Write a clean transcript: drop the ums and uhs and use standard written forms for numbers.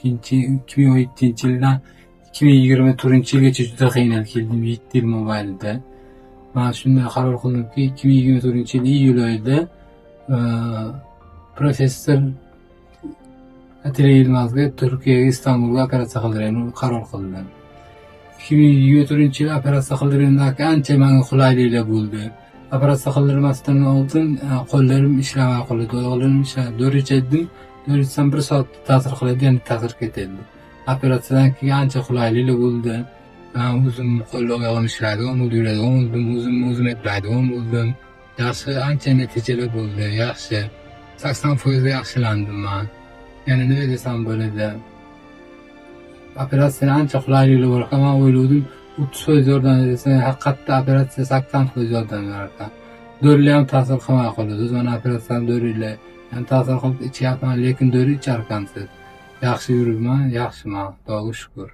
2017-yildan 2024-yilgacha juda qiynalib keldim 7 yil mobaynida. Men shunday qaror qildimki, 2024-yil iyul oyida professor Atilla Yilmazga Turkiyaga, Istanbulga operatsiya qildirishni qaror qildim. 2024-yil operatsiya qildirganda ancha menga qulayliklar bo'ldi. Operatsiya qildirmasdan oldin qo'llarim ishlamay qoldi, oyoqlarim ishlamay. Dori ichdim, dori ichsam 1 soat ta'sir qiladi, yana ta'sir ketadi. Operatsiyadan keyin ancha qulayliklar bo'ldi. O'zim qo'l oyog'im ishlaydigan bo'ldi, yuradigan bo'ldim, o'zim eplaydigan bo'ldim. Yaxshi, ancha natijalar bo'ldi, yaxshi. 80% yaxshilandim men. Yana nima desam bo'ladi? Operatsiya ancha qulayliklar bor ekan. Men o'yladim 30% yordam bersa, haqiqatda operatsiya 80% yordam berar ekan. Dorilar ham ta'sir qilmay qoladi. O'zim operatsiya dorilar ham ta'sir qilib ichyapman, lekin dori icharkansiz. Yaxshi yuribman, yaxshiman, Xudoga shukr.